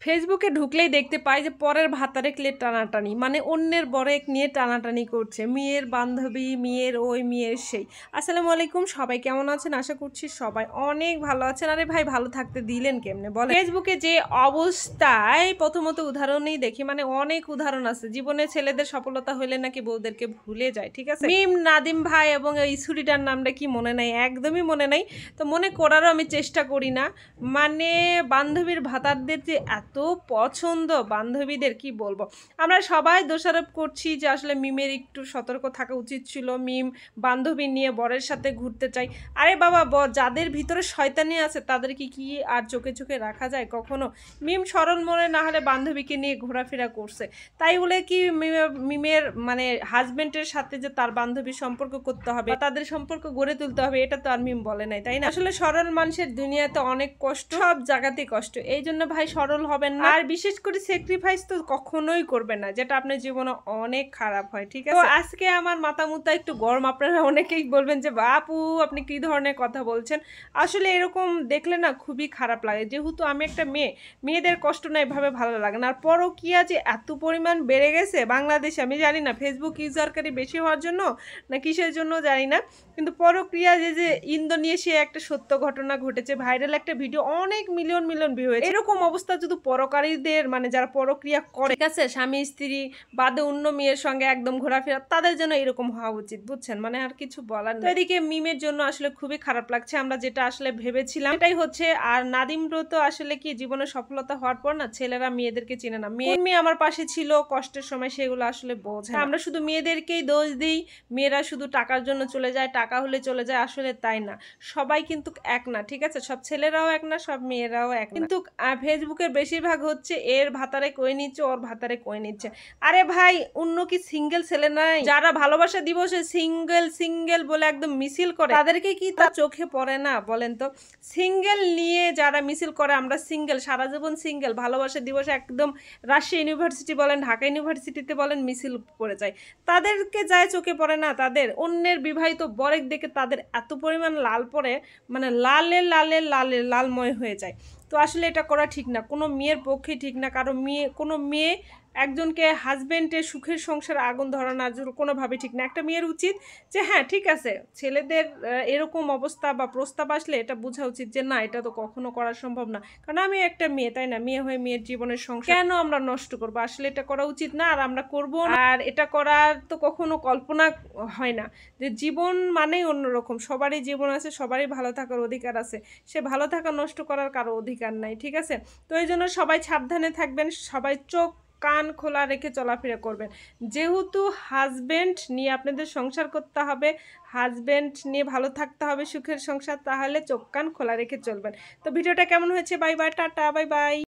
ফেসবুকে ঢুকলেই দেখতে পাই যে পরের ভাতারে ক্লে টানাটানি, মানে অন্যের বরেক নিয়ে টানাটানি করছে, মেয়ের বান্ধবী, মেয়ের ওই, মেয়ের সেই। আসসালামু আলাইকুম, সবাই কেমন আছেন? আশা করছি সবাই অনেক ভালো আছেন। আরে ভাই, ভালো থাকতে দিলেন কেমনে বলে? ফেসবুকে যে অবস্থায় প্রথমত উদাহরণই দেখি, মানে অনেক উদাহরণ আছে। জীবনে ছেলেদের সফলতা হইলে নাকি বউদেরকে ভুলে যায়, ঠিক আছে? মিম, নাদিম ভাই এবং এই ছুরিটার নামটা কি মনে নাই, একদমই মনে নাই। তো মনে করারও আমি চেষ্টা করি না। মানে বান্ধবীর ভাতারদের যে এত পছন্দ, বান্ধবীদের কি বলবো। আমরা সবাই দোষারোপ করছি যে আসলে মিমের একটু সতর্ক থাকা উচিত ছিল, মিম বান্ধবী নিয়ে বরের সাথে ঘুরতে চাই। আরে বাবা, যাদের ভিতরে শয়তানি আছে তাদেরকে কি আর চোখে চোখে রাখা যায় কখনো? মিম সরল মনে না হলে বান্ধবীকে নিয়ে ঘোরাফেরা করছে, তাই বলে কি মিমের মানে হাজবেন্ডের সাথে যে তার বান্ধবীর সম্পর্ক করতে হবে, তাদের সম্পর্ক গড়ে তুলতে হবে, এটা তো আর মিম বলে নাই, তাই না? আসলে সরল মানুষের দুনিয়াতে অনেক কষ্ট, সব জায়গাতেই কষ্ট। এই জন্য ভাই সরল হবেন না, আর বিশেষ করে স্যাক্রিফাইস তো কখনোই করবেন না, যেটা আপনার জীবনে অনেক খারাপ হয়, ঠিক আছে? তো আজকে আমার মাথা মুতা একটু গরম। আপনারা অনেকেই বলবেন যে বাপু আপনি কি ধরনের কথা বলছেন। আসলে এরকম দেখলে না খুবই খারাপ লাগে। যেহেতু আমি একটা মেয়ে, মেয়েদের কষ্ট না এভাবে ভালো লাগে না। আর পরকীয়া যে এত পরিমাণ বেড়ে গেছে বাংলাদেশে, আমি জানি না ফেসবুক ইউজারকারী বেশি হওয়ার জন্য না কিসের জন্য জানি না, কিন্তু পরক্রিয়া যে ইন্দোনেশিয়া একটা সত্য ঘটনা ঘটেছে, ভাইরাল একটা ভিডিও, অনেক মিলিয়ন মিলিয়ন ভিউ হয়েছে। এরকম অবস্থা যদি পরকারীদের, মানে যারা পরক্রিয়া করে, ঠিক আছে, স্বামী স্ত্রী বাদে অন্য মেয়ের সঙ্গে একদম ঘোরাফেরা, তাদের জন্য এরকম হওয়া উচিত, বুঝছেন? মানে আর কিছু বলার নেই। এদিকে মিমের জন্য আসলে খুবই খারাপ লাগছে। আমরা যেটা আসলে ভেবেছিলাম এটাই হচ্ছে। আর নাদিম ব্রো তো আসলে কি, জীবনে সফলতা হওয়ার পর না ছেলেরা মেয়েদেরকে চেনে না। মেয়ে আমার পাশে ছিল কষ্টের সময়, সেগুলো আসলে বোঝে। আমরা শুধু মেয়েদেরকেই দোষ দিই, মেয়েরা শুধু টাকার জন্য চলে যায়, টাকা হলে চলে যায়। আসলে তাই না, সবাই কিন্তু এক না, ঠিক আছে? সব ছেলেরাও এক না, সব মেয়েরাও এক না। কিন্তু ফেসবুকের বেশিরভাগ হচ্ছে এর ভাতারে কই নিচ্ছে, ওর ভাতারে কই নিচ্ছে। আরে ভাই, অন্য কি সিঙ্গেল ছেলে নাই যারা ভালোবাসা দিবসে সিঙ্গেল সিঙ্গেল বলে একদম মিছিল করে? তাদেরকে কি তা চোখে পড়ে না বলেন তো? সিঙ্গেল নিয়ে যারা মিছিল করে, আমরা সিঙ্গেল, সারা জীবন সিঙ্গেল, ভালোবাসা দিবসে একদম রাজশাহী ইউনিভার্সিটি বলেন, ঢাকা ইউনিভার্সিটিতে বলেন, মিছিল করে যায়, তাদেরকে যায় চোখে পড়ে না? তাদের অন্যের বিবাহিত বরেক দেখে তাদের এত পরিমাণ লাল পড়ে, মানে লালে লালে লালে লালময় হয়ে যায়। তো আসলে এটা করা ঠিক না, কোনো মেয়ের পক্ষে ঠিক না। কারণ কোনো মেয়ে একজনকে হাজবেন্ডের সুখের সংসারে আগুন ধরানো কোনোভাবে ঠিক না। একটা মেয়ের উচিত যে হ্যাঁ ঠিক আছে, ছেলেদের এরকম অবস্থা বা প্রস্তাব আসলে এটা বোঝা উচিত যে না, এটা তো কখনো করা সম্ভব না। কারণ আমি একটা মেয়ে, তাই না? মেয়ে হয়ে মেয়ের জীবনের সংসার কেন আমরা নষ্ট করবো? আসলে এটা করা উচিত না, আর আমরা করবো না। আর এটা করার তো কখনো কল্পনা হয় না। যে জীবন মানেই অন্যরকম, সবারই জীবন আছে, সবারই ভালো থাকার অধিকার আছে। সে ভালো থাকা নষ্ট করার কারো অধিকার নাই, ঠিক আছে? তো এই জন্য সবাই সাবধানে থাকবেন, সবাই চোখ কান খোলা রেখে চলাফেরা করবেন। যেহেতু হাজবেন্ড নিয়ে আপনাদের সংসার করতে হবে, হাজবেন্ড নিয়ে ভালো থাকতে হবে, সুখের সংসার, তাহলে চোখ কান খোলা রেখে চলবেন। তো ভিডিওটা কেমন হয়েছে? Bye bye, tata, bye bye.